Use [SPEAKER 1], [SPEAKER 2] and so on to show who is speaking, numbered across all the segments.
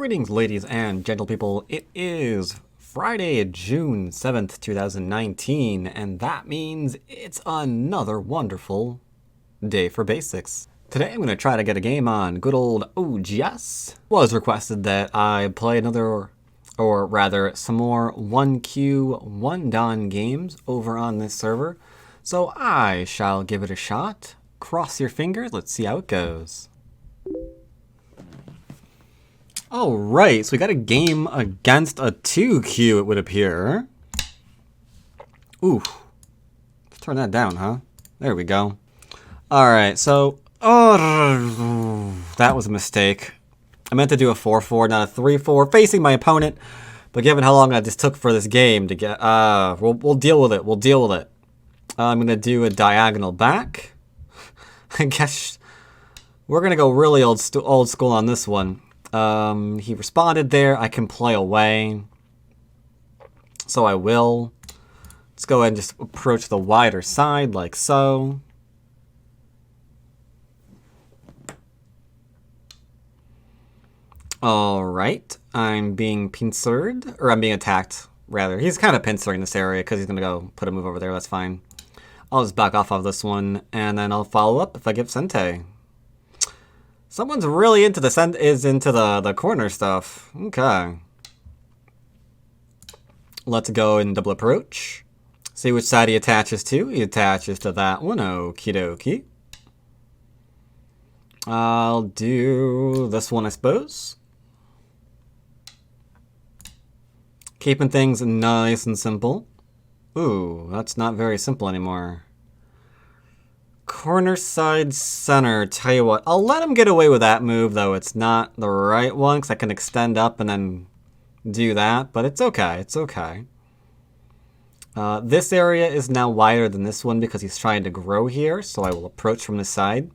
[SPEAKER 1] Greetings, ladies and gentle people. It is Friday, June 7th, 2019, and that means it's another wonderful day for basics. Today I'm going to try to get a game on good old OGS. It was requested that I play another, or rather some more 1Q, 1-DON games over on this server, so I shall give it a shot. Cross your fingers, let's see how it goes. Alright, so we got a game against a 2Q, it would appear. Ooh. Let's turn that down, huh? There we go. Alright, so... Oh, that was a mistake. I meant to do a 4-4, not a 3-4, facing my opponent. But given how long I just took for this game to get... we'll deal with it, we'll deal with it. I'm going to do a diagonal back. I guess we're going to go really old school on this one. He responded there. I can play away. So I will. Let's go ahead and just approach the wider side like so. Alright. I'm being pincered. Or I'm being attacked, rather. He's kind of pincering this area because he's going to go put a move over there. That's fine. I'll just back off of this one. And then I'll follow up if I give Sente. Someone's really into the corner stuff. Okay. Let's go and double approach. See which side he attaches to. He attaches to that one. Okie dokie. I'll do this one, I suppose. Keeping things nice and simple. Ooh, that's not very simple anymore. Corner, side, center. Tell you what, I'll let him get away with that move, though it's not the right one, because I can extend up and then do that, but it's okay, it's okay. This area is now wider than this one because he's trying to grow here, so I will approach from the side.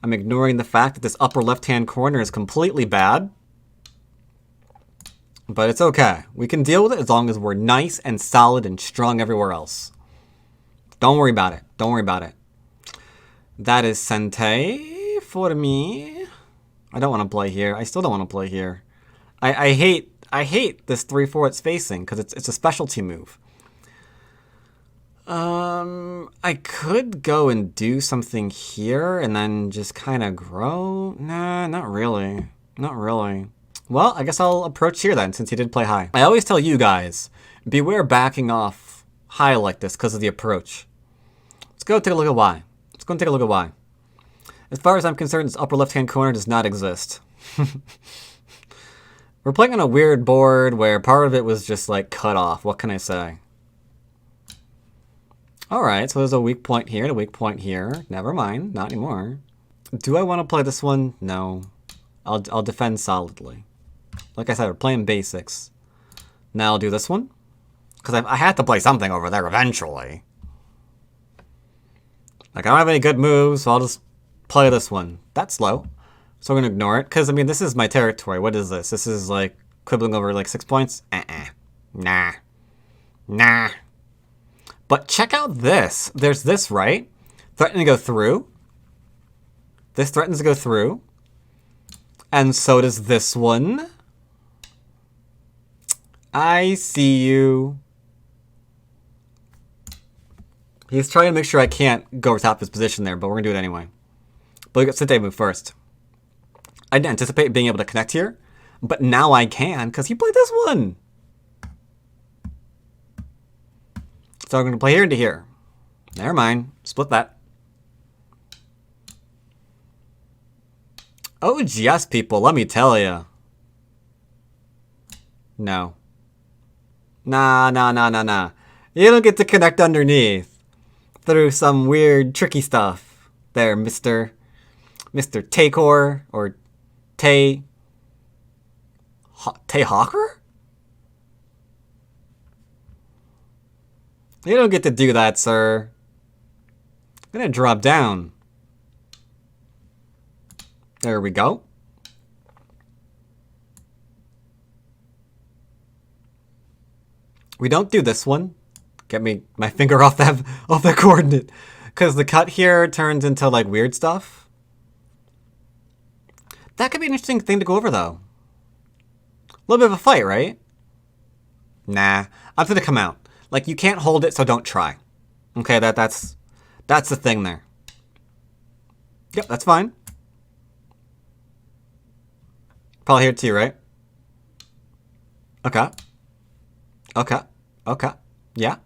[SPEAKER 1] I'm ignoring the fact that this upper left-hand corner is completely bad, but it's okay. We can deal with it as long as we're nice and solid and strong everywhere else. Don't worry about it, don't worry about it. That is Sente for me. I don't want to play here. I still don't want to play here. I hate this 3-4 it's facing because it's a specialty move. I could go and do something here and then just kind of grow. Nah, not really. Not really. Well, I guess I'll approach here then since he did play high. I always tell you guys, beware backing off high like this because of the approach. Let's go take a look at why. Let's go and take a look at why. As far as I'm concerned, this upper left-hand corner does not exist. We're playing on a weird board where part of it was just like cut off. What can I say? Alright, so there's a weak point here and a weak point here. Never mind, not anymore. Do I want to play this one? No. I'll defend solidly. Like I said, we're playing basics. Now I'll do this one. Because I had to play something over there eventually. Like, I don't have any good moves, so I'll just play this one. That's slow. So I'm going to ignore it. Because, I mean, this is my territory. What is this? This is, like, quibbling over, like, 6 points? Nah. Nah. But check out this. There's this, right? Threatening to go through. This threatens to go through. And so does this one. I see you. He's trying to make sure I can't go over top his position there, but we're going to do it anyway. But we got Sente move first. I didn't anticipate being able to connect here, but now I can, because he played this one. So I'm going to play here into here. Never mind. Split that. OGS people, let me tell you. No. Nah. You don't get to connect underneath. Through some weird, tricky stuff. There, Mr. Takor, or Hawker? You don't get to do that, sir. I'm gonna drop down. There we go. We don't do this one. Get my finger off that coordinate. Because the cut here turns into like weird stuff. That could be an interesting thing to go over though. little bit of a fight, right? Nah, I'm gonna come out. Like, you can't hold it, so don't try. Okay, that's the thing there. Yep, that's fine. Probably here too, right? Okay. Okay. Okay. Yeah.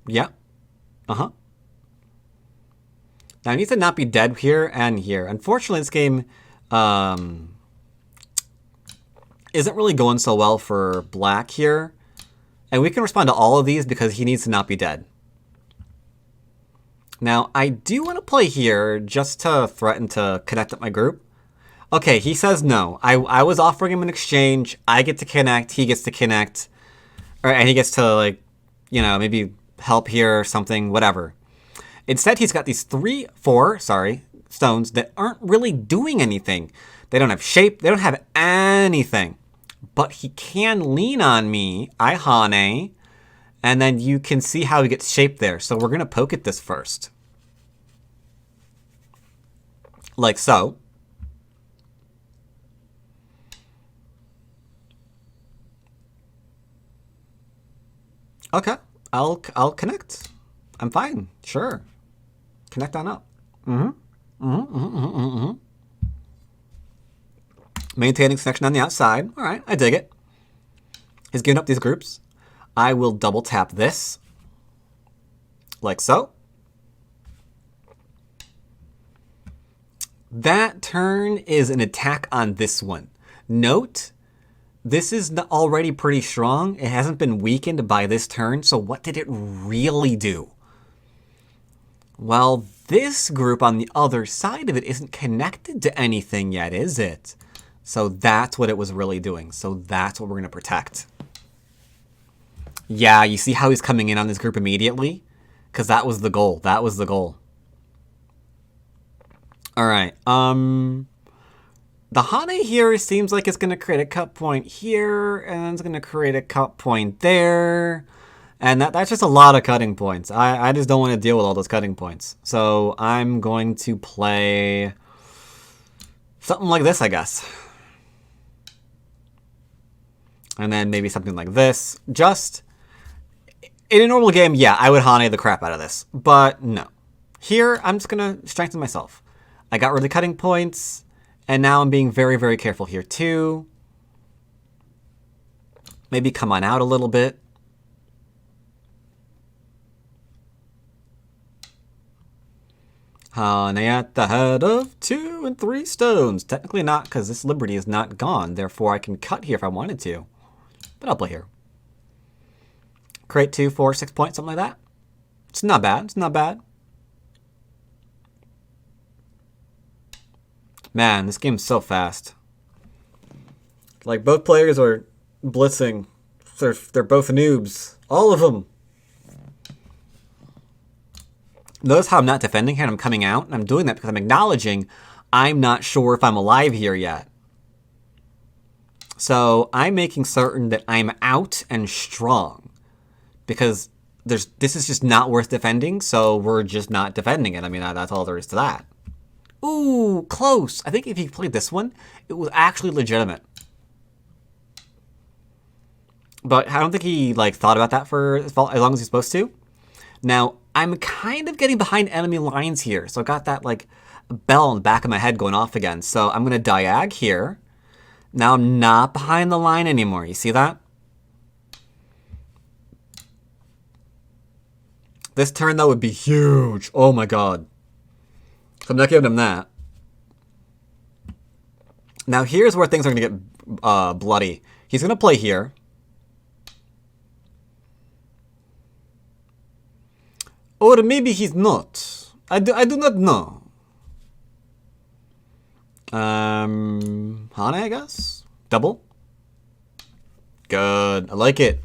[SPEAKER 1] Yeah. Uh-huh. Now, I need to not be dead here and here. Unfortunately, this game isn't really going so well for black here. And we can respond to all of these because he needs to not be dead. Now, I do want to play here just to threaten to connect up my group. Okay, he says no. I was offering him an exchange. I get to connect. He gets to connect. And he gets to, like, you know, maybe help here or something, whatever. Instead, he's got these four stones that aren't really doing anything. They don't have shape. They don't have anything. But he can lean on me. I Hane. And then you can see how he gets shaped there. So we're going to poke at this first. Like so. Okay. I'll connect. I'm fine. Sure. Connect on up. Maintaining connection on the outside. All right, I dig it. He's giving up these groups. I will double tap this. Like so. That turn is an attack on this one. Note, this is already pretty strong. It hasn't been weakened by this turn, so what did it really do? Well, this group on the other side of it isn't connected to anything yet, is it? So that's what it was really doing. So that's what we're going to protect. Yeah, you see how he's coming in on this group immediately? Because that was the goal. That was the goal. All right. The Hane here seems like it's going to create a cut point here, and then it's going to create a cut point there. And that's just a lot of cutting points. I just don't want to deal with all those cutting points. So I'm going to play something like this, I guess. And then maybe something like this. Just, in a normal game, yeah, I would Hane the crap out of this. But no. Here, I'm just going to strengthen myself. I got rid of the cutting points. And now I'm being very, very careful here too. Maybe come on out a little bit. Hane at the head of 2 and 3 stones. Technically not, because this liberty is not gone. Therefore, I can cut here if I wanted to. But I'll play here. Create 2, 4, 6 points, something like that. It's not bad. It's not bad. Man, this game's so fast. Like, both players are blitzing. They're both noobs. All of them. Notice how I'm not defending here and I'm coming out. And I'm doing that because I'm acknowledging I'm not sure if I'm alive here yet. So I'm making certain that I'm out and strong. Because this is just not worth defending, so we're just not defending it. I mean, that's all there is to that. Ooh, close. I think if he played this one, it was actually legitimate. But I don't think he thought about that for as long as he's supposed to. Now, I'm kind of getting behind enemy lines here. So I got that bell in the back of my head going off again. So I'm going to diag here. Now I'm not behind the line anymore. You see that? This turn, though, would be huge. Oh my god. So I'm not giving him that. Now here's where things are going to get bloody. He's going to play here. Or maybe he's not. I do not know. Hane, I guess? Double? Good. I like it.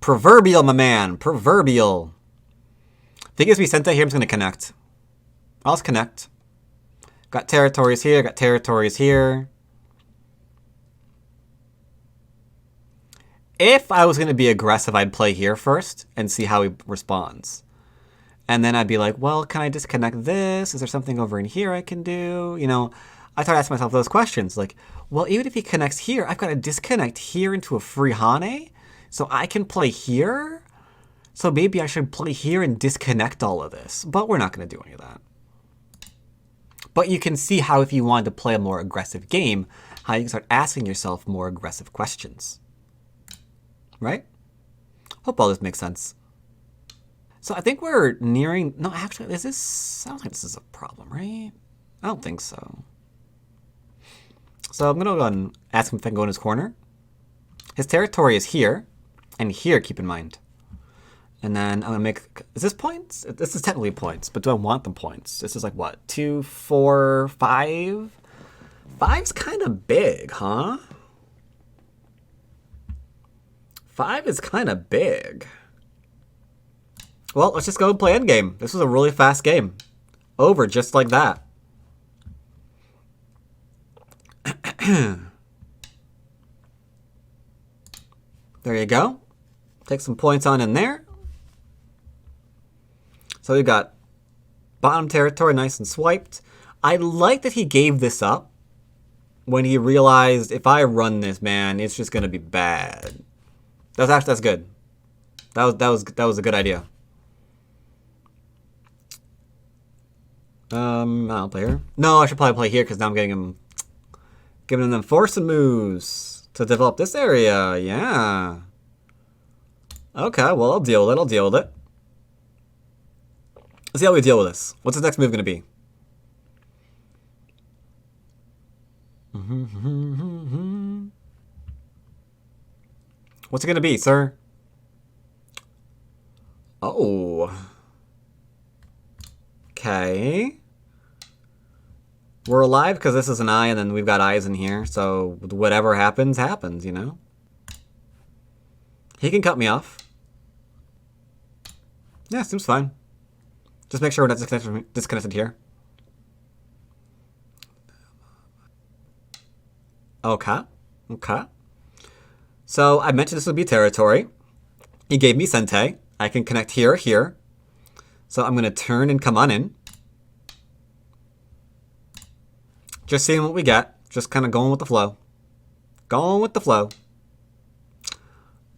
[SPEAKER 1] Proverbial, my man. Proverbial. If he gives me Sente here, I'm just going to connect. I'll just connect. Got territories here, got territories here. If I was going to be aggressive, I'd play here first and see how he responds. And then I'd be like, well, can I disconnect this? Is there something over in here I can do? You know, I started asking myself those questions. Like, well, even if he connects here, I've got to disconnect here into a free Hane, so I can play here? So maybe I should play here and disconnect all of this. But we're not going to do any of that. But you can see how if you wanted to play a more aggressive game, how you can start asking yourself more aggressive questions. Right? Hope all this makes sense. So I think we're nearing... No, actually, is this... I don't think this is a problem, right? I don't think so. So I'm going to go ahead and ask him if I can go in his corner. His territory is here. And here, keep in mind. And then I'm going to make... Is this points? This is technically points, but do I want them points? This is like what? 2, 4, 5? 5's kind of big, huh? 5 is kind of big. Well, let's just go and play endgame. This was a really fast game. Over just like that. There you go. Take some points on in there. So we got bottom territory nice and swiped. I like that he gave this up when he realized if I run this, man, it's just gonna be bad. That's good. That was a good idea. I'll play here. No, I should probably play here because now I'm giving him them forcing moves to develop this area. Yeah. Okay, well, I'll deal with it. Let's see how we deal with this. What's his next move going to be? What's it going to be, sir? Oh. Okay. We're alive because this is an eye, and then we've got eyes in here. So whatever happens, happens, you know? He can cut me off. Yeah, seems fine. Just make sure we're not disconnected here. Okay. Okay. So I mentioned this would be territory. He gave me Sente. I can connect here or here. So I'm going to turn and come on in. Just seeing what we get. Just kind of going with the flow. Going with the flow.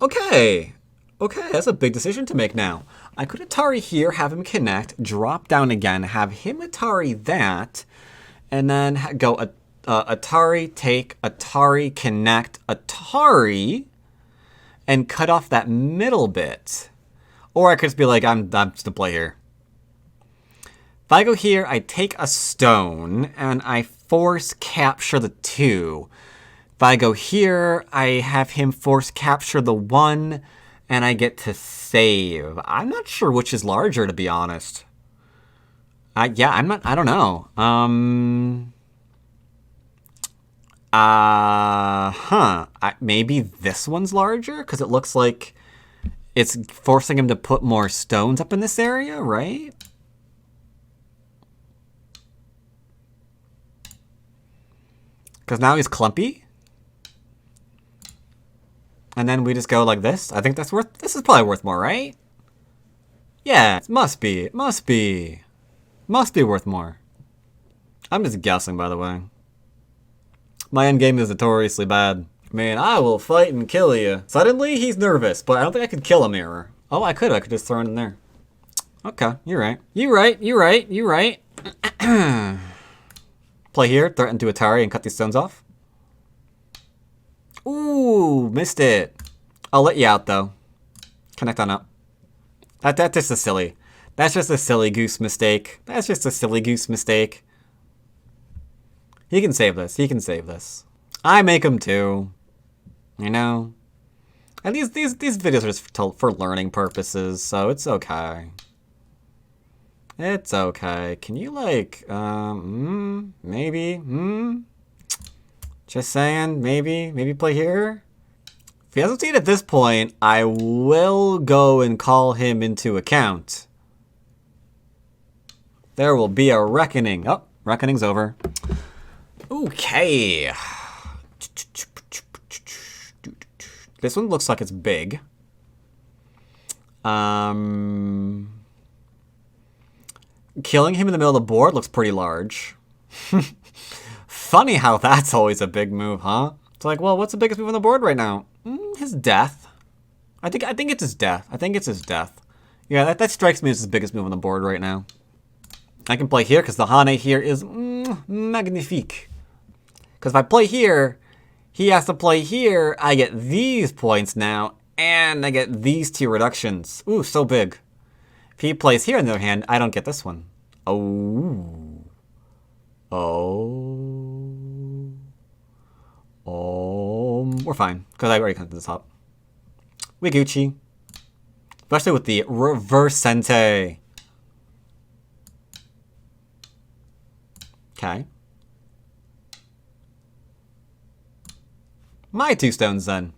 [SPEAKER 1] Okay. Okay, that's a big decision to make now. I could Atari here, have him connect, drop down again, have him Atari that, and then go Atari, take, Atari, connect, Atari, and cut off that middle bit. Or I could just be like, I'm just gonna play here. If I go here, I take a stone, and I force capture the 2. If I go here, I have him force capture the 1, and I get to save. I'm not sure which is larger, to be honest. Yeah, I don't know. Maybe this one's larger, because it looks like it's forcing him to put more stones up in this area, right? Because now he's clumpy. And then we just go like this. I think this is probably worth more, right? Yeah, it must be. It must be. Must be worth more. I'm just guessing, by the way. My endgame is notoriously bad. Man, I will fight and kill you. Suddenly, he's nervous, but I don't think I could kill him here. Oh, I could. I could just throw it in there. Okay, you're right. You're right. Play here, threaten to Atari and cut these stones off. Ooh, missed it. I'll let you out, though. Connect on up. That's just a silly. That's just a silly goose mistake. That's just a silly goose mistake. He can save this. He can save this. I make him too. You know? And these videos are just for learning purposes, so it's okay. It's okay. Can you, like, maybe, just saying, maybe play here? If he hasn't seen at this point, I will go and call him into account. There will be a reckoning. Oh, reckoning's over. Okay. This one looks like it's big. Killing him in the middle of the board looks pretty large. Funny how that's always a big move, huh? It's like, well, what's the biggest move on the board right now? His death. I think it's his death. I think it's his death. Yeah, that strikes me as his biggest move on the board right now. I can play here because the Hane here is magnifique. Because if I play here, he has to play here. I get these points now, and I get these 2 reductions. Ooh, so big. If he plays here, on the other hand, I don't get this one. Oh. Oh. Oh. We're fine, because I already come to the top. We Gucci. Especially with the reverse sente. Okay. My 2 stones then.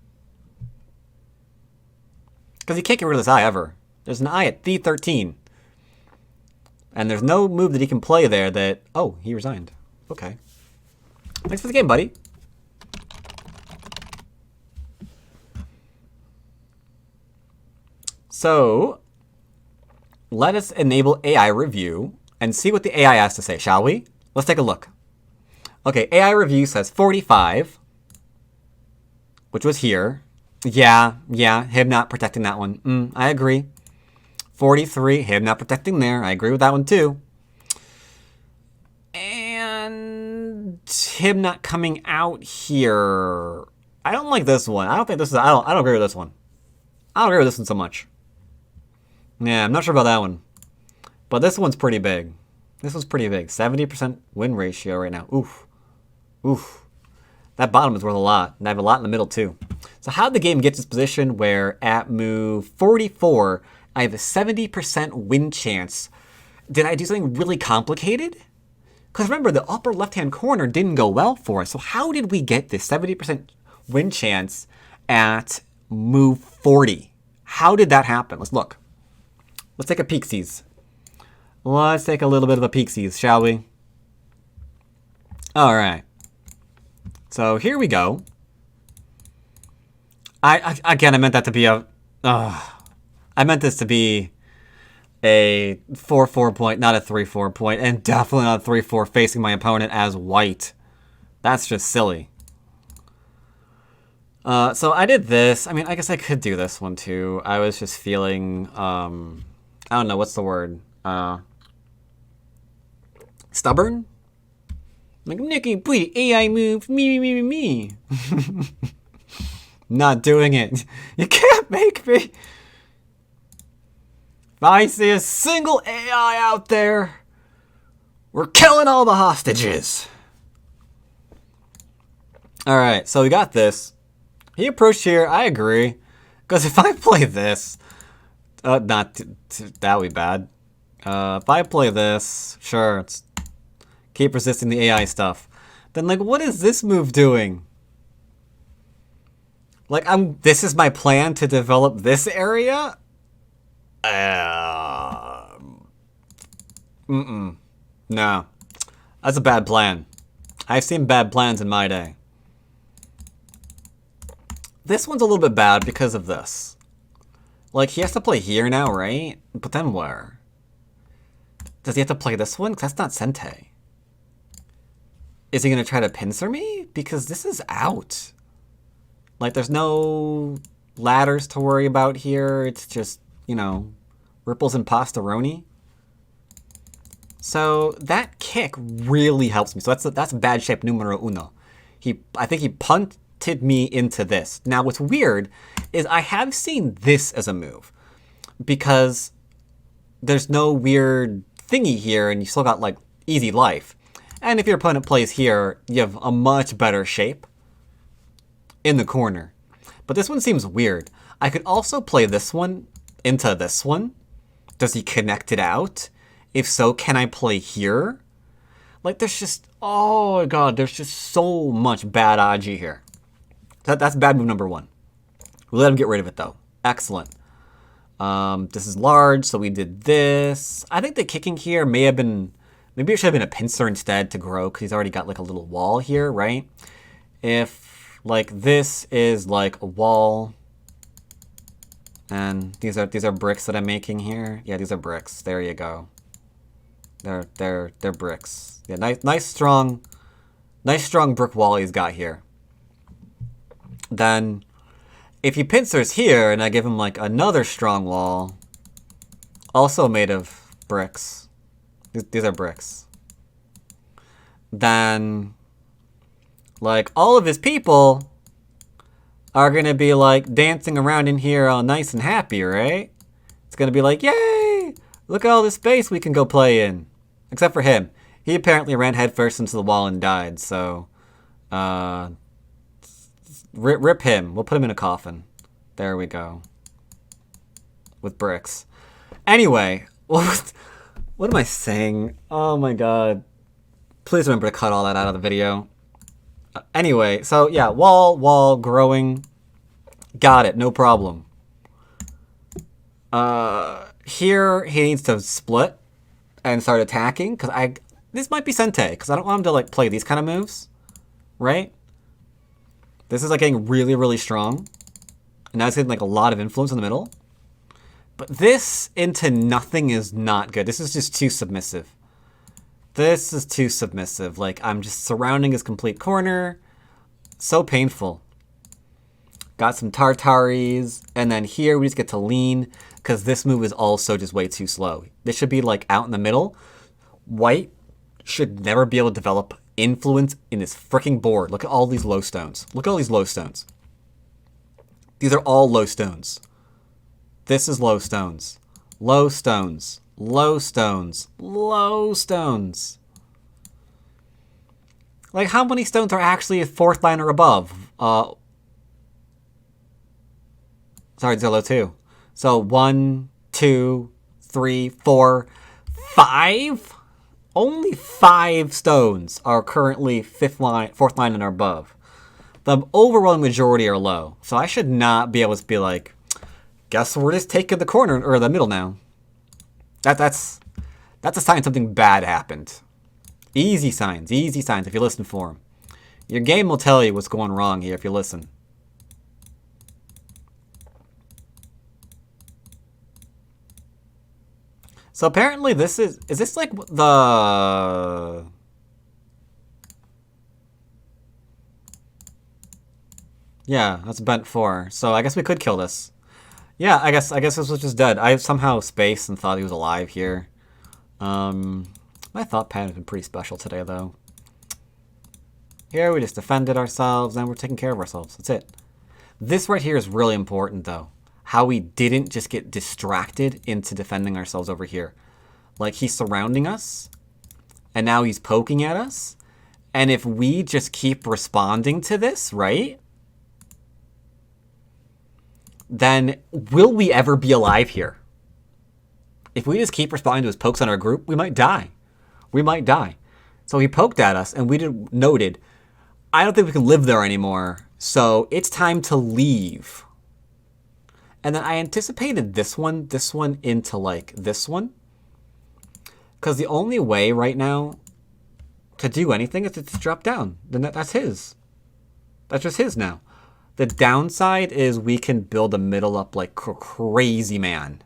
[SPEAKER 1] Because you can't get rid of this eye ever. There's an eye at D13. And there's no move that he can play there that... Oh, he resigned. Okay. Thanks for the game, buddy. So, let us enable AI review and see what the AI has to say, shall we? Let's take a look. Okay, AI review says 45, which was here. Yeah, him not protecting that one. I agree. 43, him not protecting there. I agree with that one too. And him not coming out here. I don't like this one. I don't think this is... I don't agree with this one. I don't agree with this one so much. Yeah, I'm not sure about that one. But this one's pretty big. This one's pretty big. 70% win ratio right now. Oof. Oof. That bottom is worth a lot. And I have a lot in the middle too. So how did the game get to this position where at move 44, I have a 70% win chance? Did I do something really complicated? Because remember, the upper left-hand corner didn't go well for us. So how did we get this 70% win chance at move 40? How did that happen? Let's look. Let's take a peeksies. Let's take a little bit of a peeksies, shall we? All right. So here we go. Again, I meant that to be a... I meant this to be a 4-4 point, not a 3-4 point, and definitely not a 3-4 facing my opponent as white. That's just silly. So I did this. I mean, I guess I could do this one too. I was just feeling... I don't know, what's the word? Stubborn? Like, Nicky, please, AI move, me. Not doing it. You can't make me. If I see a single AI out there, we're killing all the hostages. Alright, so we got this. He approached here, I agree. Because if I play this, that would be bad. If I play this, sure, it's keep resisting the AI stuff. Then, like, what is this move doing? Like, this is my plan to develop this area? No. That's a bad plan. I've seen bad plans in my day. This one's a little bit bad because of this. Like, he has to play here now, right? But then where? Does he have to play this one? Because that's not Sente. Is he going to try to pincer me? Because this is out. Like, there's no ladders to worry about here. It's just, you know, ripples and pastaroni. So that kick really helps me. So that's bad shape numero uno. I think he punted me into this. Now, what's weird is I have seen this as a move. Because there's no weird thingy here and you still got, like, easy life. And if your opponent plays here, you have a much better shape in the corner. But this one seems weird. I could also play this one into this one. Does he connect it out? If so, can I play here? Like, there's just... Oh, my God. There's just so much bad Aji here. That's bad move number one. We'll let him get rid of it, though. Excellent. This is large, so we did this. I think the kicking here may have been... Maybe it should have been a pincer instead to grow, because he's already got, like, a little wall here, right? If, like, this is, like, a wall... And these are bricks that I'm making here. Yeah, these are bricks. There you go. They're bricks. Yeah, nice strong Nice strong brick wall he's got here. Then, if he pincers here, and I give him, like, another strong wall, also made of bricks. These are bricks. Then, like, all of his people are going to be, like, dancing around in here all nice and happy, right? It's going to be like, yay! Look at all this space we can go play in. Except for him. He apparently ran headfirst into the wall and died, so... rip him. We'll put him in a coffin. There we go. With bricks. Anyway, what am I saying? Oh my god. Please remember to cut all that out of the video. Anyway, so yeah, wall, growing. Got it, no problem. Here he needs to split and start attacking, because this might be Sente, because I don't want him to like play these kind of moves, right? This is like getting really, really strong. And now it's getting like a lot of influence in the middle. But this into nothing is not good. This is just too submissive. This is too submissive. Like, I'm just surrounding his complete corner. So painful. Got some Tartaris. And then here we just get to lean, because this move is also just way too slow. This should be like out in the middle. White should never be able to develop influence in this freaking board. Look at all these low stones. Look at all these low stones. These are all low stones. This is low stones. Low stones. Low stones. Low stones. Like, how many stones are actually a fourth line or above? Sorry, Zillow 2. So 1, 2, 3, 4, 5? Only 5 stones are currently fourth line and above. The overwhelming majority are low. So I should not be able to be like, guess we're just taking the corner or the middle now. That's a sign something bad happened. Easy signs if you listen for them. Your game will tell you what's going wrong here if you listen. So apparently is this like the... Yeah, that's bent 4. So I guess we could kill this. Yeah, I guess this was just dead. I somehow spaced and thought he was alive here. My thought pattern has been pretty special today, though. Here we just defended ourselves, and we're taking care of ourselves. That's it. This right here is really important, though. How we didn't just get distracted into defending ourselves over here. Like, he's surrounding us, and now he's poking at us. And if we just keep responding to this, right? Then will we ever be alive here? If we just keep responding to his pokes on our group, we might die. We might die. So he poked at us, and we noted, I don't think we can live there anymore, so it's time to leave. And then I anticipated this one into, like, this one. Because the only way right now to do anything is to just drop down. Then that's his. That's just his now. The downside is we can build a middle up like crazy, man.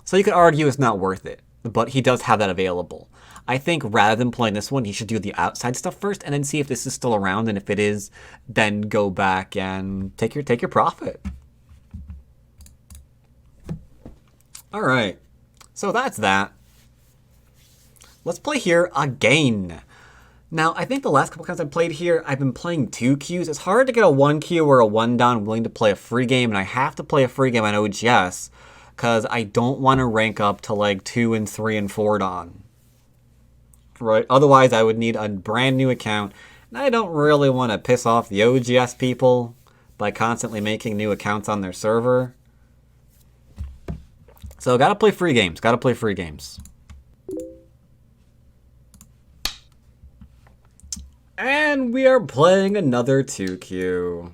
[SPEAKER 1] So you could argue it's not worth it, but he does have that available. I think rather than playing this one, he should do the outside stuff first and then see if this is still around, and if it is, then go back and take your profit. All right, so that's that. Let's play here again. Now, I think the last couple times I played here, I've been playing 2 queues. It's hard to get a 1 queue or a 1 down willing to play a free game, and I have to play a free game on OGS because I don't want to rank up to like 2 and 3 and 4 don. Right? Otherwise, I would need a brand new account, and I don't really want to piss off the OGS people by constantly making new accounts on their server. So, gotta play free games. Gotta play free games. And we are playing another 2Q.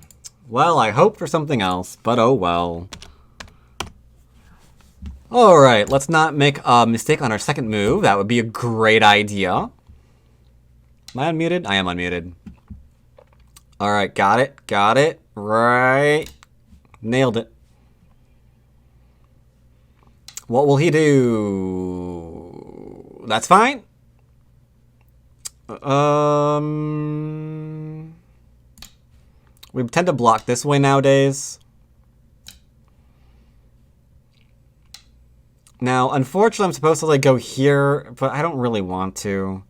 [SPEAKER 1] Well, I hope for something else, but oh well. Alright, let's not make a mistake on our second move. That would be a great idea. Am I unmuted? I am unmuted. Alright, got it. Got it. Right. Nailed it. What will he do? That's fine. We tend to block this way nowadays. Now, unfortunately, I'm supposed to like go here, but I don't really want to.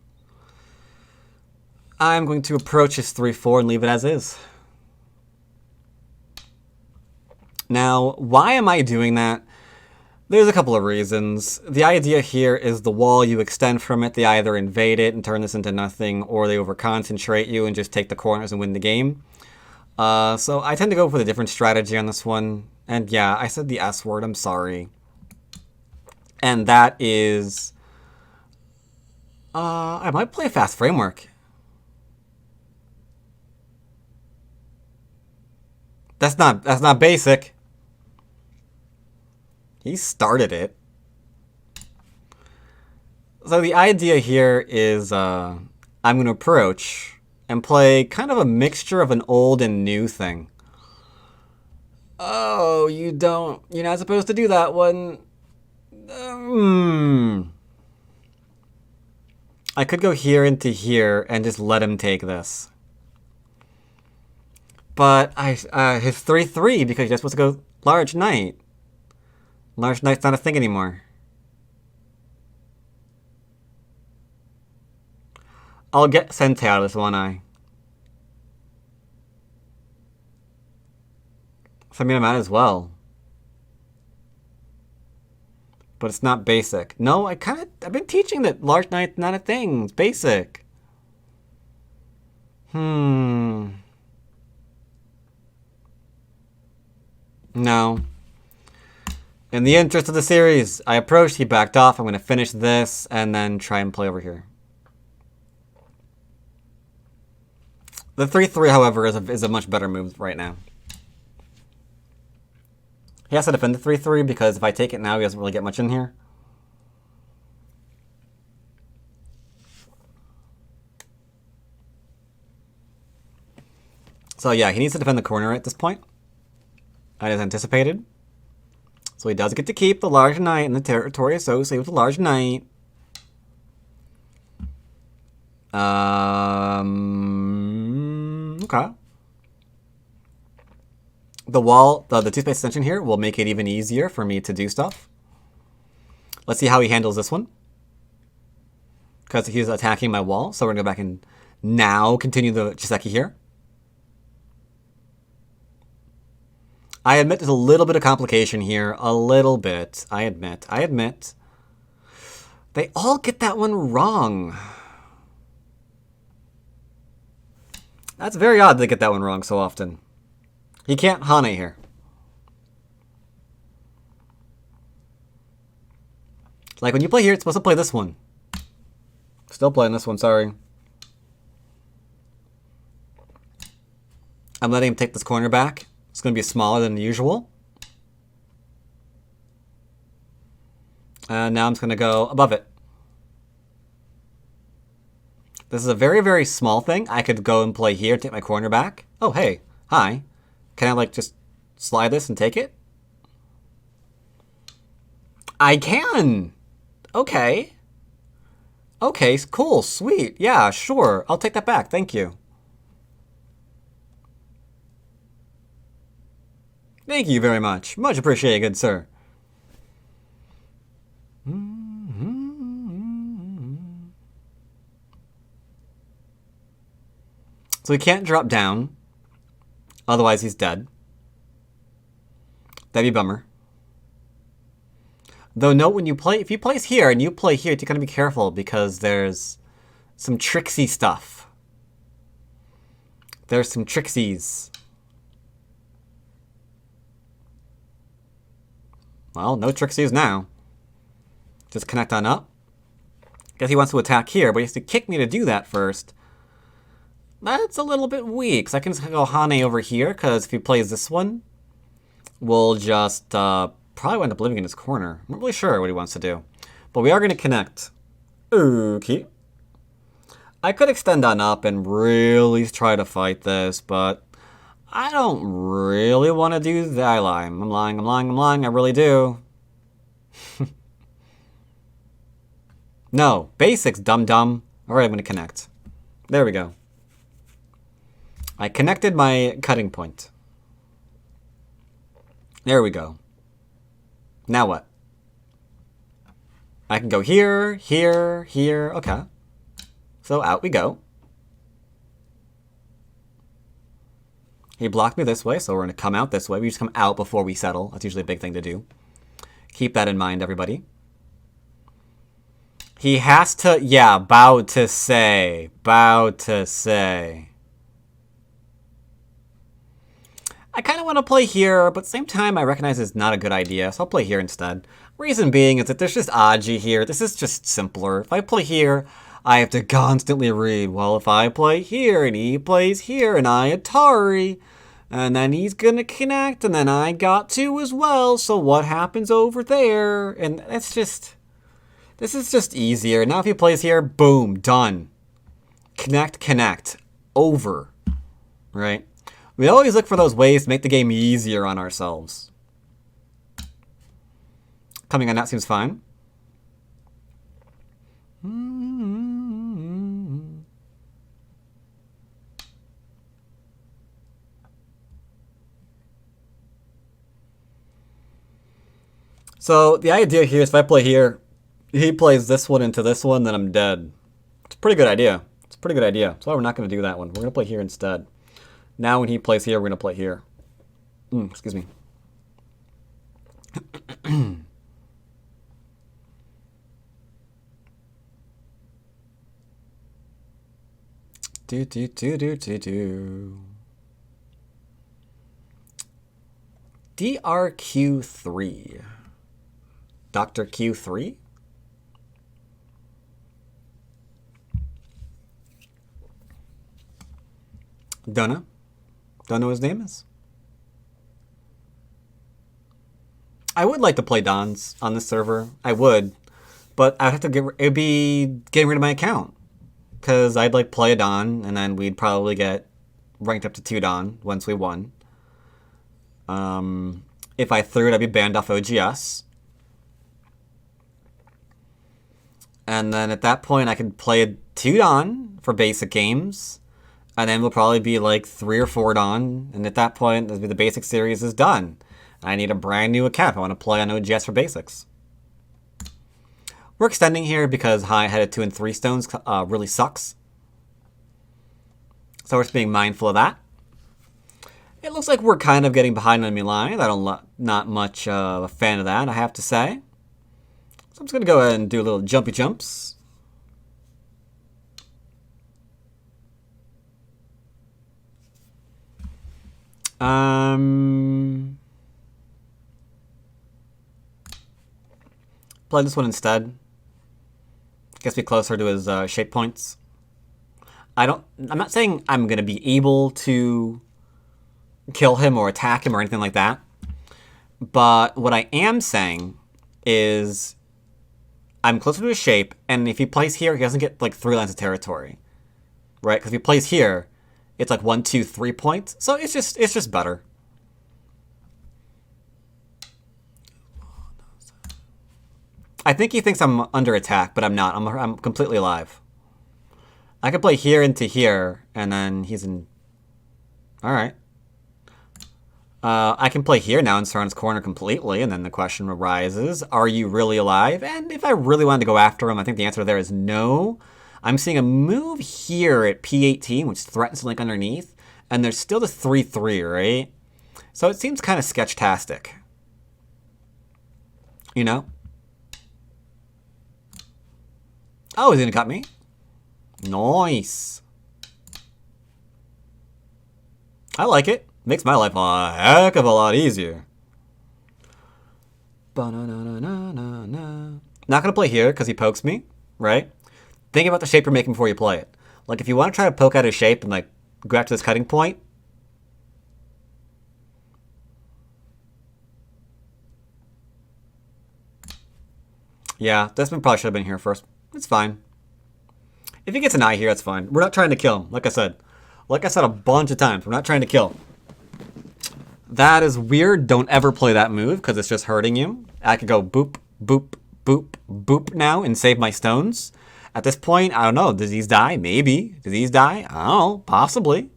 [SPEAKER 1] I'm going to approach his 3-4 and leave it as is. Now, why am I doing that? There's a couple of reasons. The idea here is the wall you extend from it, they either invade it and turn this into nothing, or they overconcentrate you and just take the corners and win the game. So I tend to go for the different strategy on this one. And yeah, I said the S word, I'm sorry. And that is... I might play a fast framework. That's not basic. He started it. So the idea here is I'm going to approach and play kind of a mixture of an old and new thing. Oh, you're not supposed to do that one. I could go here into here and just let him take this. But his 3-3 because you're supposed to go large knight. Large knight's not a thing anymore. I'll get Sente out of this, won't I? So I mean, I might as well. But it's not basic. No, I've been teaching that large knight's not a thing. It's basic. No. In the interest of the series, I approached, he backed off. I'm going to finish this and then try and play over here. The 3-3, however, is a much better move right now. He has to defend the 3-3 because if I take it now, he doesn't really get much in here. So yeah, he needs to defend the corner at this point. As anticipated. So he does get to keep the large knight in the territory associated with the large knight. Okay. The wall, the two-space extension here will make it even easier for me to do stuff. Let's see how he handles this one. Because he's attacking my wall. So we're going to go back and now continue the Chiseki here. I admit there's a little bit of complication here. A little bit. I admit. They all get that one wrong. That's very odd they get that one wrong so often. He can't Hane here. Like when you play here, it's supposed to play this one. Still playing this one, sorry. I'm letting him take this corner back. It's going to be smaller than usual. And now I'm just going to go above it. This is a very, very small thing. I could go and play here, take my corner back. Oh, hey. Hi. Can I, like, just slide this and take it? I can! Okay. Okay, cool, sweet. Yeah, sure. I'll take that back. Thank you. Thank you very much. Much appreciated, good sir. So he can't drop down. Otherwise, he's dead. That'd be a bummer. Though note when you play, if he plays here and you play here, you gotta be careful because there's some tricksy stuff. There's some trixies. Well, no trixies now. Just connect on up. Guess he wants to attack here, but he has to kick me to do that first. That's a little bit weak. So I can just go Hane over here, because if he plays this one, we'll just probably end up living in his corner. I'm not really sure what he wants to do. But we are going to connect. Okay. I could extend on up and really try to fight this, but I don't really want to do that. I'm lying. I really do. No. Basics, dum-dum. Alright, I'm going to connect. There we go. I connected my cutting point. There we go. Now what? I can go here, here, here. Okay. So out we go. He blocked me this way, so we're going to come out this way. We just come out before we settle. That's usually a big thing to do. Keep that in mind, everybody. He has to, yeah, bow to say. Bow to say. I kind of want to play here, but at the same time, I recognize it's not a good idea, so I'll play here instead. Reason being is that there's just Aji here. This is just simpler. If I play here, I have to constantly read, well, if I play here, and he plays here, and I Atari, and then he's going to connect, and then I got to as well, so what happens over there? And it's just, this is just easier. Now if he plays here, boom, done. Connect, connect, over, right? We always look for those ways to make the game easier on ourselves. Coming on that seems fine. So the idea here is if I play here, he plays this one into this one, then I'm dead. It's a pretty good idea. It's a pretty good idea. That's why we're not going to do that one. We're going to play here instead. Now when he plays here, we're going to play here. Excuse me. DRQ3. Dr. Q3? Don't know. Don't know what his name is. I would like to play Dons on this server. I would. But I'd have to it'd be getting rid of my account. Because I'd like play a Don, and then we'd probably get ranked up to 2 Don once we won. If I threw it, I'd be banned off OGS. And then at that point, I could play a 2 Don for basic games. And then we'll probably be like 3 or 4 Don. And at that point, the basic series is done. I need a brand new account if I want to play on OGS for basics. We're extending here because high-headed 2 and 3 stones really sucks. So we're just being mindful of that. It looks like we're kind of getting behind on enemy line. I'm not much a fan of that, I have to say. So I'm just going to go ahead and do a little jumpy jumps. Play this one instead. Gets me closer to his shape points. I'm not saying I'm going to be able to kill him or attack him or anything like that. But what I am saying is I'm closer to his shape, and if he plays here, he doesn't get like 3 lines of territory. Right? Because if he plays here, it's like 1, 2, 3 points. So it's just better. I think he thinks I'm under attack, but I'm not. I'm completely alive. I could play here into here, and then he's in... Alright. I can play here now and surround his corner completely, and then the question arises, are you really alive? And if I really wanted to go after him, I think the answer there is no. I'm seeing a move here at P18, which threatens to link underneath, and there's still the 3-3, right? So it seems kind of sketch-tastic. You know? Oh, he's gonna cut me? Nice. I like it. Makes my life a heck of a lot easier. Not gonna play here because he pokes me, right? Think about the shape you're making before you play it. Like if you want to try to poke out his shape and like go after this cutting point. Yeah, this one probably should have been here first. It's fine. If he gets an eye here, that's fine. We're not trying to kill him, like I said. Like I said a bunch of times, we're not trying to kill him. That is weird. Don't ever play that move because it's just hurting you. I could go boop, boop, boop, boop now and save my stones. At this point, I don't know. Does these die? Maybe. Do these die? I don't know. Possibly.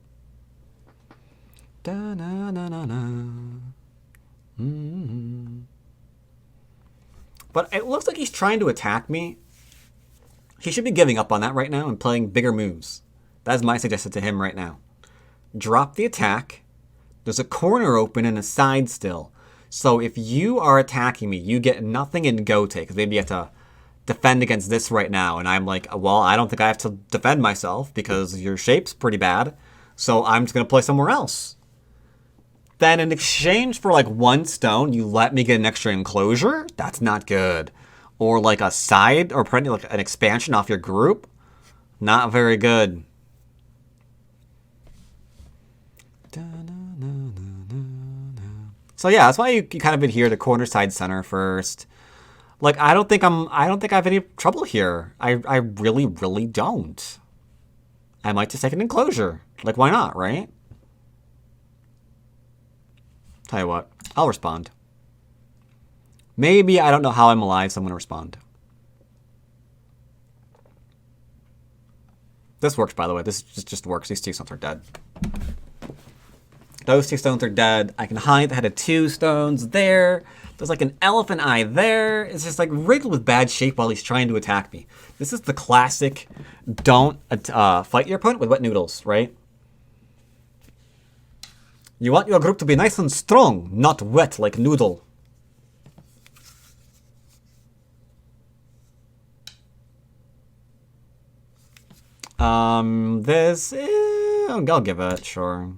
[SPEAKER 1] But it looks like he's trying to attack me. He should be giving up on that right now and playing bigger moves. That is my suggestion to him right now. Drop the attack. There's a corner open and a side still. So if you are attacking me, you get nothing in Gote, because maybe you have to defend against this right now. And I'm like, well, I don't think I have to defend myself because your shape's pretty bad. So I'm just going to play somewhere else. Then in exchange for like 1 stone, you let me get an extra enclosure? That's not good. Or like a side, or like an expansion off your group? Not very good. So yeah, that's why you kind of adhere to corner, side, center first. Like I don't think I have any trouble here. I really, really don't. I might just take an enclosure. Like why not, right? Tell you what, I'll respond. Maybe I don't know how I'm alive, so I'm gonna respond. This works, by the way. This just works. These 2 stones are dead. Those 2 stones are dead. I can hide the head of 2 stones there. There's like an elephant eye there. It's just like riddled with bad shape while he's trying to attack me. This is the classic don't fight your opponent with wet noodles, right? You want your group to be nice and strong, not wet like noodle. This is... I'll give it, sure.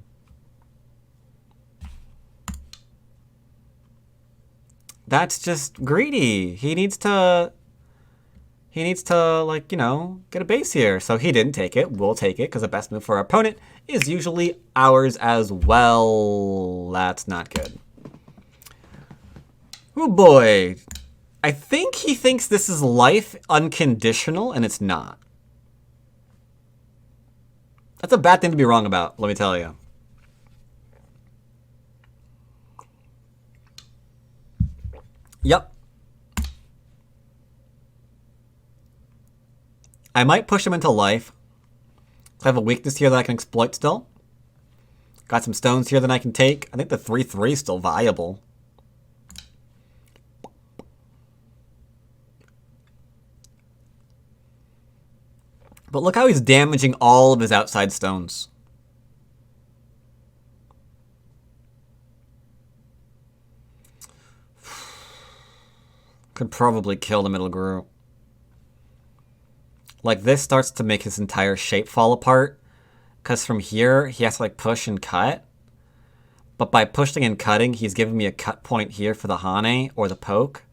[SPEAKER 1] That's just greedy. He needs to, like, you know, get a base here. So he didn't take it. We'll take it because the best move for our opponent is usually ours as well. That's not good. Oh boy. I think he thinks this is life unconditional, and it's not. That's a bad thing to be wrong about, let me tell you. Yep. I might push him into life. I have a weakness here that I can exploit still. Got some stones here that I can take. I think the 3/3 is still viable. But look how he's damaging all of his outside stones. Could probably kill the middle group. Like this starts to make his entire shape fall apart. Because from here, he has to like push and cut. But by pushing and cutting, he's giving me a cut point here for the Hane or the poke.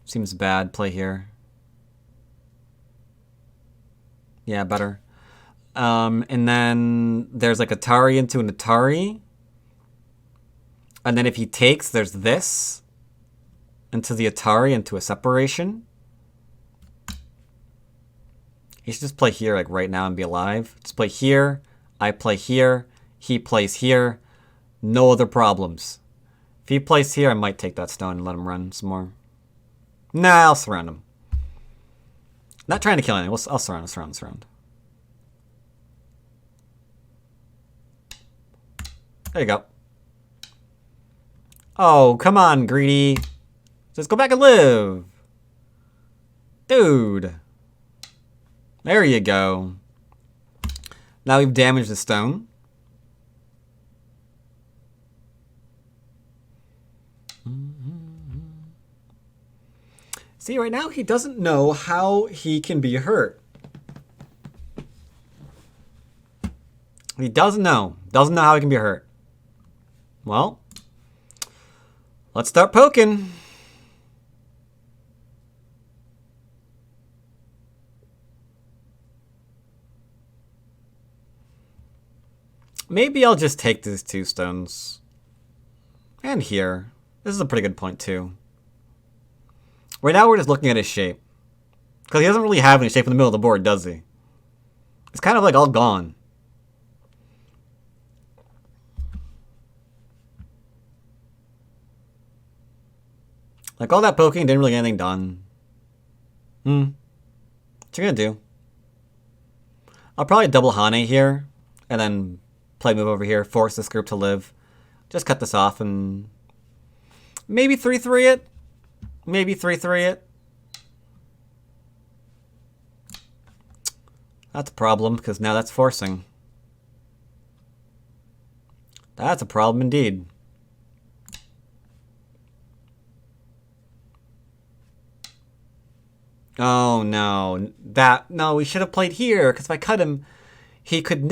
[SPEAKER 1] Seems bad. Play here. Yeah, better. And then there's like Atari into an Atari. And then if he takes, there's this. Into the Atari, into a separation. He should just play here like right now and be alive. Just play here. I play here. He plays here. No other problems. If he plays here, I might take that stone and let him run some more. Nah, I'll surround him. Not trying to kill anything. I'll surround. There you go. Oh, come on, greedy. Just go back and live. Dude. There you go. Now we've damaged the stone. See, right now he doesn't know how he can be hurt. He doesn't know. Doesn't know how he can be hurt. Well, let's start poking. Maybe I'll just take these 2 stones. And here. This is a pretty good point, too. Right now, we're just looking at his shape. Because he doesn't really have any shape in the middle of the board, does he? It's kind of like all gone. Like, all that poking didn't really get anything done. What you gonna do? I'll probably double Hane here, and then play move over here, force this group to live. Just cut this off and maybe 3-3 it. Maybe 3-3 it. That's a problem, because now that's forcing. That's a problem indeed. Oh no, no, we should have played here, because if I cut him, he could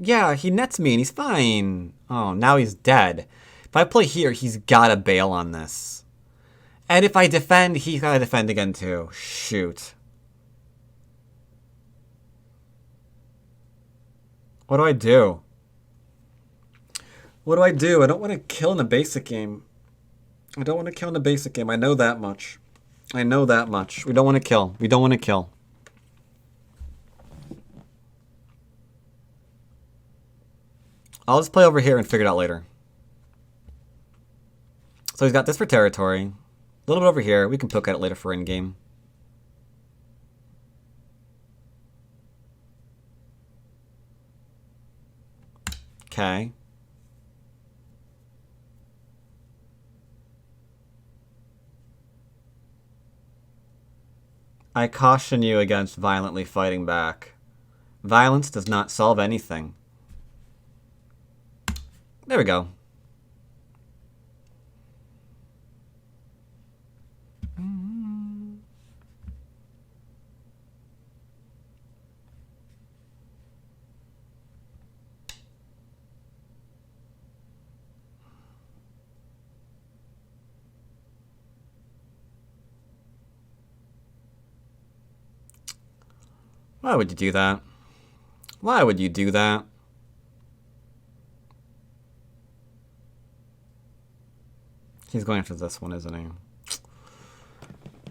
[SPEAKER 1] yeah, he nets me and he's fine. Oh, now he's dead. If I play here, he's gotta bail on this. And if I defend, he's gotta defend again too. Shoot. What do I do? What do I do? I don't want to kill in the basic game. I don't want to kill in the basic game. I know that much. I know that much. We don't want to kill. We don't want to kill. I'll just play over here and figure it out later. So he's got this for territory. A little bit over here. We can poke at it later for in-game. Okay. I caution you against violently fighting back. Violence does not solve anything. There we go. Why would you do that? Why would you do that? He's going after this one, isn't he?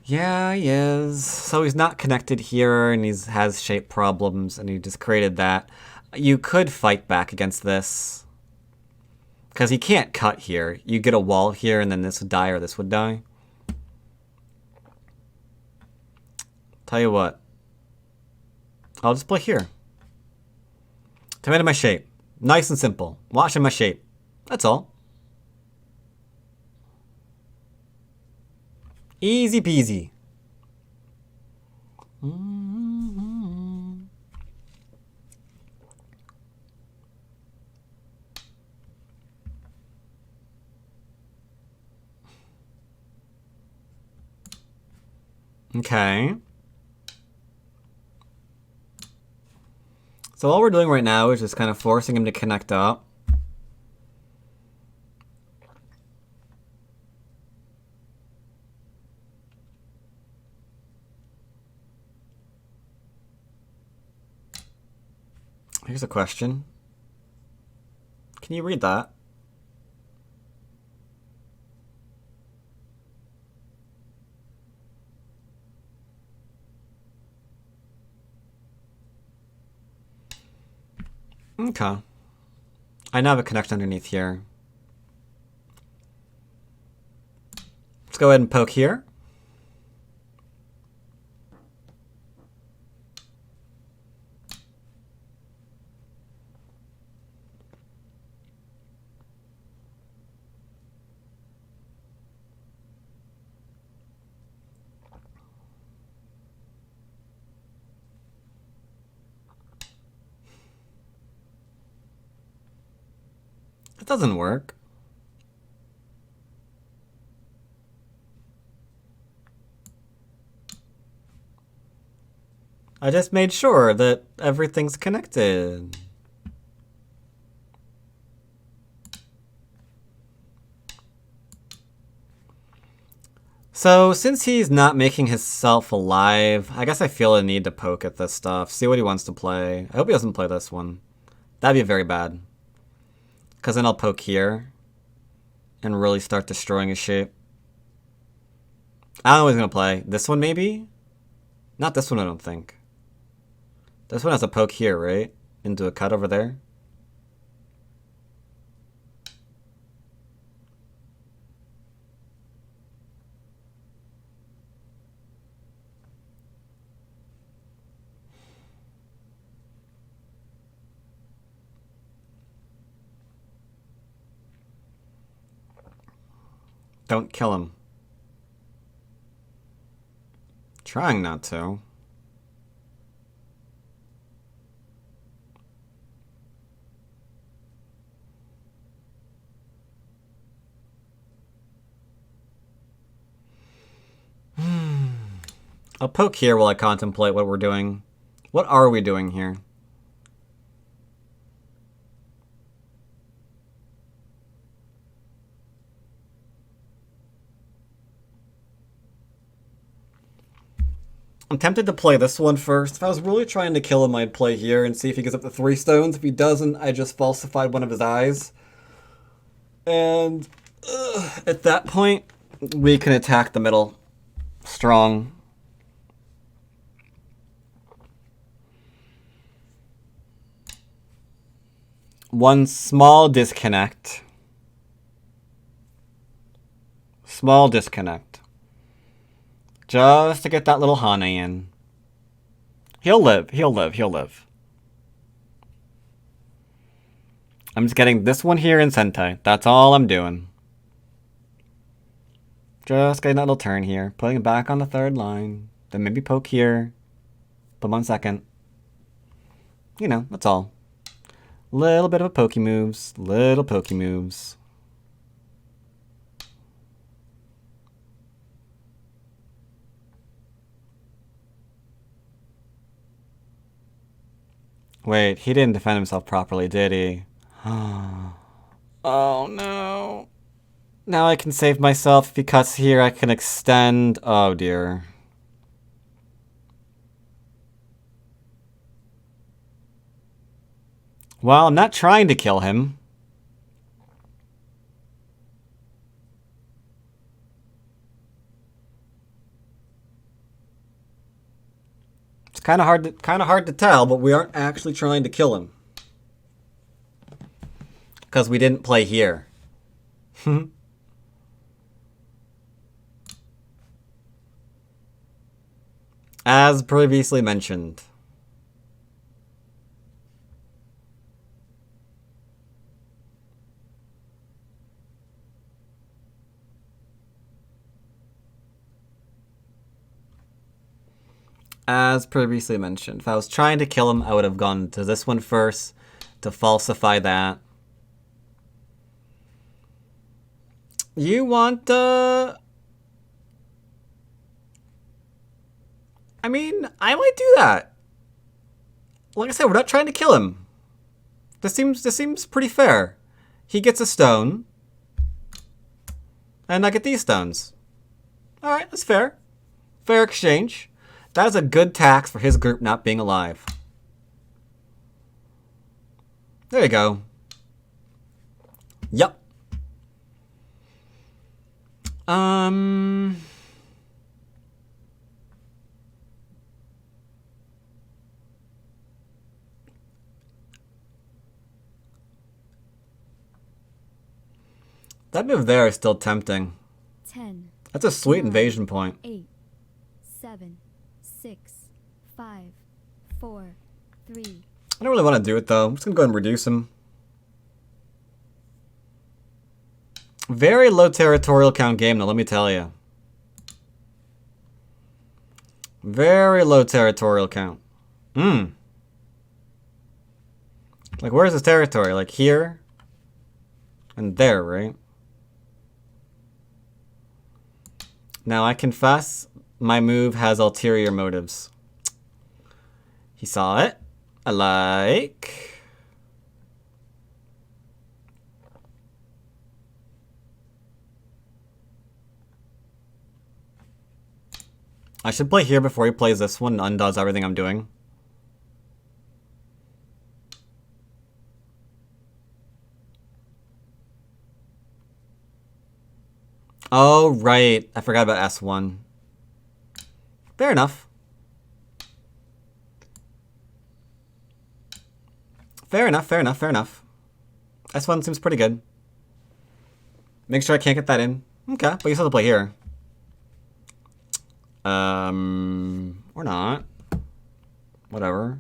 [SPEAKER 1] Yeah, he is. So he's not connected here, and he has shape problems, and he just created that. You could fight back against this. Because he can't cut here. You get a wall here, and then this would die, or this would die. Tell you what. I'll just play here. Tomato my shape. Nice and simple. Watching my shape. That's all. Easy peasy. Okay. So all we're doing right now is just kind of forcing him to connect up. Here's a question. Can you read that? Okay. I now have a connection underneath here. Let's go ahead and poke here. It doesn't work. I just made sure that everything's connected. So, since he's not making himself alive, I guess I feel a need to poke at this stuff, see what he wants to play. I hope he doesn't play this one. That'd be very bad. Because then I'll poke here and really start destroying his shape. I don't know what he's going to play. This one, maybe? Not this one, I don't think. This one has a poke here, right? Into a cut over there. Don't kill him. Trying not to. I'll poke here while I contemplate what we're doing. What are we doing here? I'm tempted to play this one first. If I was really trying to kill him, I'd play here and see if he gets up to 3 stones. If he doesn't, I just falsified one of his eyes. And at that point, we can attack the middle. Strong. One small disconnect. Small disconnect. Just to get that little honey in. He'll live. He'll live. He'll live. I'm just getting this one here in Sentai. That's all I'm doing. Just getting that little turn here. Putting it back on the 3rd line. Then maybe poke here. Put him on 2nd. You know, that's all. Little bit of a pokey moves. Little pokey moves. Wait, he didn't defend himself properly, did he? Oh no. Now I can save myself. If he cuts here, I can extend. Oh dear. Well, I'm not trying to kill him. It's kind of hard to tell, but we aren't actually trying to kill him. Because we didn't play here. As previously mentioned. As previously mentioned. If I was trying to kill him, I would have gone to this one first to falsify that. You want, I mean, I might do that. Like I said, we're not trying to kill him. This seems pretty fair. He gets a stone. And I get these stones. Alright, that's fair. Fair exchange. That is a good tax for his group not being alive. There you go. Yep. That move there is still tempting.
[SPEAKER 2] 10.
[SPEAKER 1] That's a sweet
[SPEAKER 2] 9,
[SPEAKER 1] invasion point.
[SPEAKER 2] 8, 7, 6, 5, 4, 3.
[SPEAKER 1] I don't really want to do it though. I'm just gonna go ahead and reduce him. Very low territorial count game though, let me tell you. Very low territorial count. Like where's his territory? Like here? And there, right? Now I confess, my move has ulterior motives. He saw it. I like. I should play here before he plays this one and undoes everything I'm doing. Oh, right. I forgot about S1. Fair enough. Fair enough, fair enough, fair enough. S1 seems pretty good. Make sure I can't get that in. Okay, but you still have to play here. Or not. Whatever.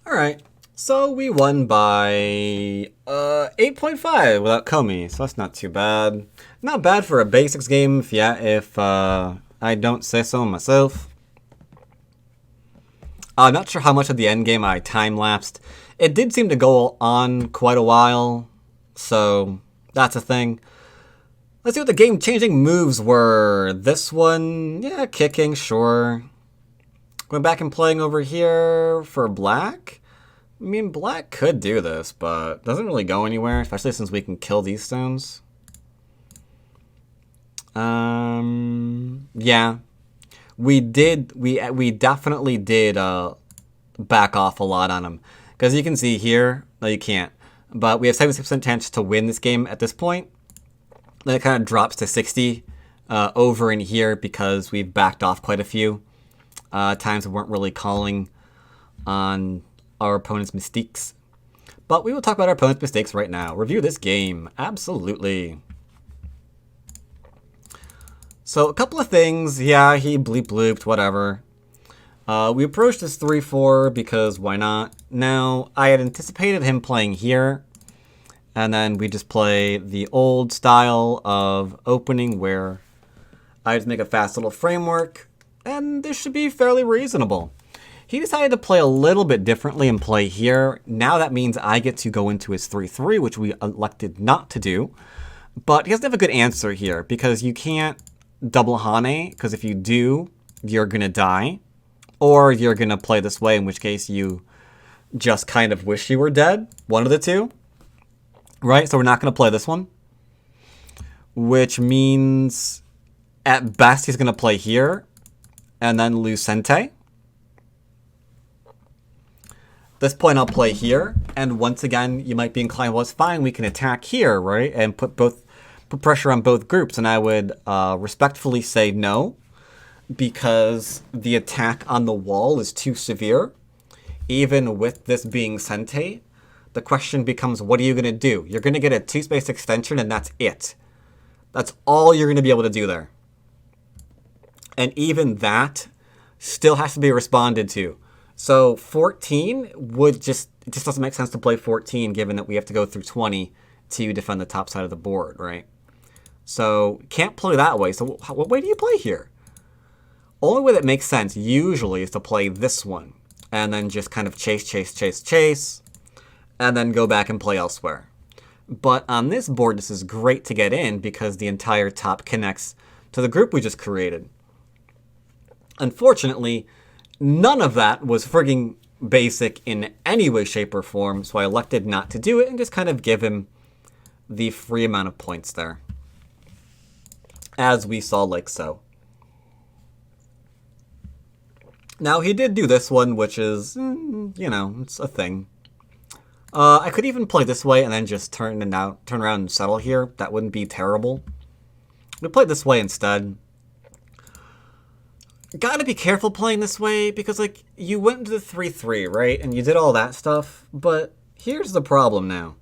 [SPEAKER 1] Alright, so we won by 8.5 without Comey, so that's not too bad. Not bad for a basics game, if I don't say so myself. I'm not sure how much of the end game I time-lapsed. It did seem to go on quite a while, so that's a thing. Let's see what the game-changing moves were. This one, yeah, kicking, sure. Going back and playing over here for black? I mean, black could do this, but doesn't really go anywhere, especially since we can kill these stones. Yeah. We definitely did back off a lot on him. Because you can see here, no you can't, but we have 76% chance to win this game at this point. Then it kind of drops to 60 over in here because we've backed off quite a few times we weren't really calling on our opponent's mistakes. But we will talk about our opponent's mistakes right now. Review this game. Absolutely. So a couple of things. Yeah, he bleeped, whatever. We approached this 3-4 because why not? Now, I had anticipated him playing here. And then we just play the old style of opening where I just make a fast little framework. And this should be fairly reasonable. He decided to play a little bit differently and play here. Now that means I get to go into his 3-3, which we elected not to do. But he doesn't have a good answer here because you can't double Hane, because if you do, you're going to die. Or you're going to play this way, in which case you just kind of wish you were dead. One of the two. Right? So we're not going to play this one. Which means, at best, he's going to play here. And then lose Sente. This point I'll play here. And once again, you might be inclined, well, it's fine, we can attack here, right? And put pressure on both groups. And I would respectfully say no. Because the attack on the wall is too severe. Even with this being Sente, the question becomes, what are you going to do? You're going to get a 2-space extension and that's it. That's all you're going to be able to do there. And even that still has to be responded to. So 14 it just doesn't make sense to play 14 given that we have to go through 20 to defend the top side of the board, right? So can't play that way. So what way do you play here? Only way that makes sense usually is to play this one and then just kind of chase, and then go back and play elsewhere. But on this board, this is great to get in because the entire top connects to the group we just created. Unfortunately, none of that was frigging basic in any way, shape, or form, so I elected not to do it and just kind of give him the free amount of points there. As we saw like so. Now, he did do this one, which is, you know, it's a thing. I could even play this way and then just turn around and settle here. That wouldn't be terrible. We played this way instead. Gotta be careful playing this way because, like, you went into the 3-3, right? And you did all that stuff. But here's the problem now.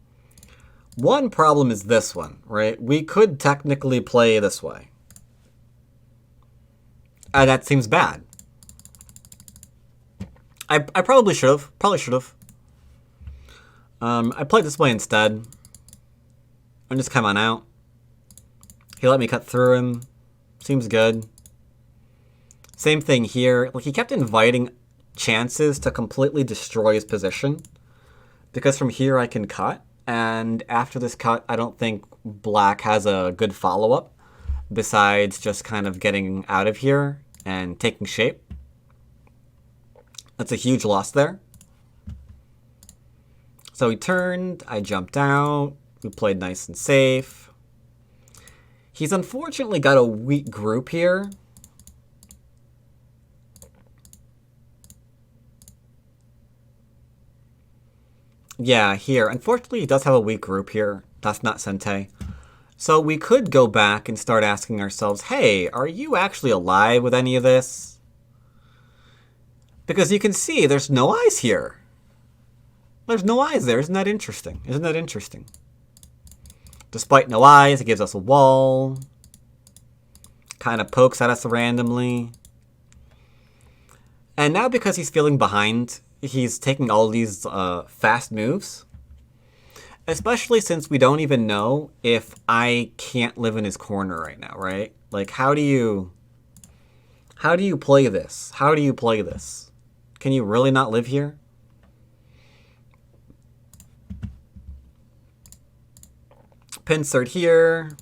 [SPEAKER 1] One problem is this one, right? We could technically play this way. And that seems bad. I probably should have. I played this way instead. And just come on out. He let me cut through him. Seems good. Same thing here. Like, he kept inviting chances to completely destroy his position. Because from here I can cut. And after this cut, I don't think black has a good follow-up. Besides just kind of getting out of here and taking shape. That's a huge loss there. So he turned, I jumped out, we played nice and safe. He's unfortunately got a weak group here. Yeah, here. Unfortunately, he does have a weak group here. That's not Sente. So we could go back and start asking ourselves, hey, are you actually alive with any of this? Because you can see there's no eyes here. There's no eyes there. Isn't that interesting? Isn't that interesting? Despite no eyes, it gives us a wall. Kind of pokes at us randomly. And now because he's feeling behind, he's taking all these fast moves. Especially since we don't even know if I can't live in his corner right now, right? Like, how do you play this? How do you play this? Can you really not live here? Pinsert here.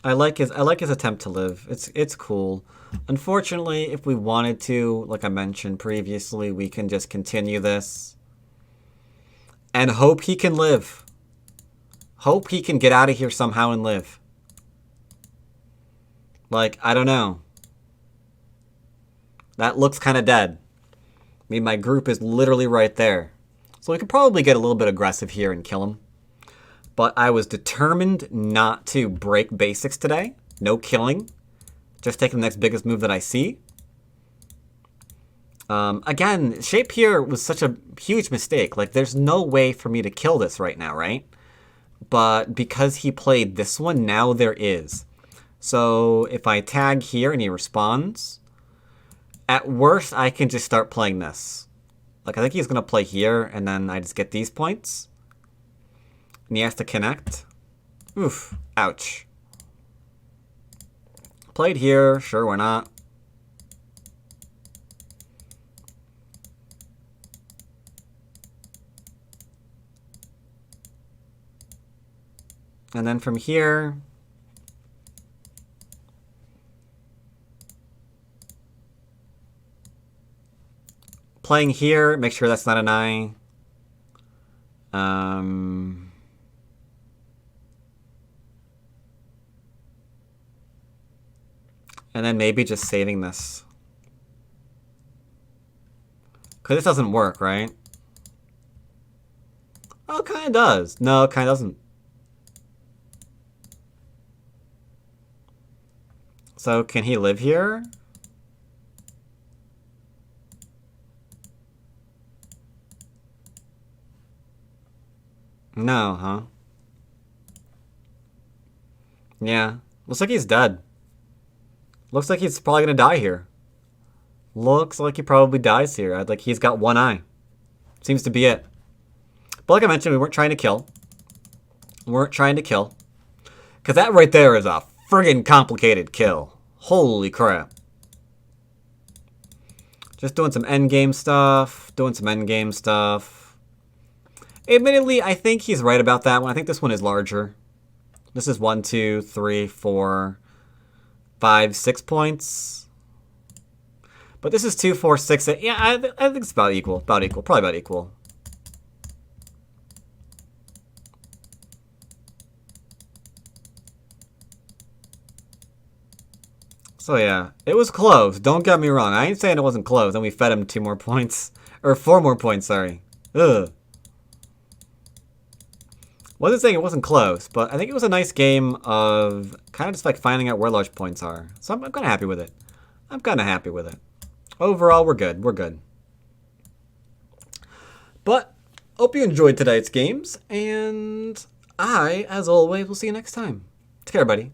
[SPEAKER 1] I like his attempt to live. It's cool. Unfortunately, if we wanted to, like I mentioned previously, we can just continue this and hope he can live. Hope he can get out of here somehow and live. Like, I don't know. That looks kind of dead. I mean, my group is literally right there. So we could probably get a little bit aggressive here and kill him. But I was determined not to break basics today. No killing. Just taking the next biggest move that I see. Again, shape here was such a huge mistake. Like, there's no way for me to kill this right now, right? But because he played this one, now there is. So if I tag here and he responds, at worst, I can just start playing this. Like, I think he's going to play here, and then I just get these points. And he has to connect. Oof. Ouch. Played here. Sure, why not? And then from here... Playing here, make sure that's not an eye. And then maybe just saving this. Because this doesn't work, right? Oh, it kind of does. No, it kind of doesn't. So can he live here? No, huh? Yeah. Looks like he's dead. Looks like he's probably gonna die here. Looks like he probably dies here. Like, he's got one eye. Seems to be it. But like I mentioned, we weren't trying to kill. We weren't trying to kill. Because that right there is a friggin' complicated kill. Holy crap. Just doing some endgame stuff. Doing some endgame stuff. Admittedly, I think he's right about that one. I think this one is larger. This is 1, 2, 3, 4, 5, 6 points. But this is 2, 4, 6, 8. Yeah, I think it's about equal. About equal. Probably about equal. So yeah, it was close. Don't get me wrong. I ain't saying it wasn't close. Then we fed him 2 more points. Or 4 more points, sorry. Ugh. Wasn't saying it wasn't close, but I think it was a nice game of kind of just like finding out where large points are. So I'm kind of happy with it. I'm kind of happy with it. Overall, we're good. We're good. But hope you enjoyed tonight's games, and I, as always, will see you next time. Take care, buddy.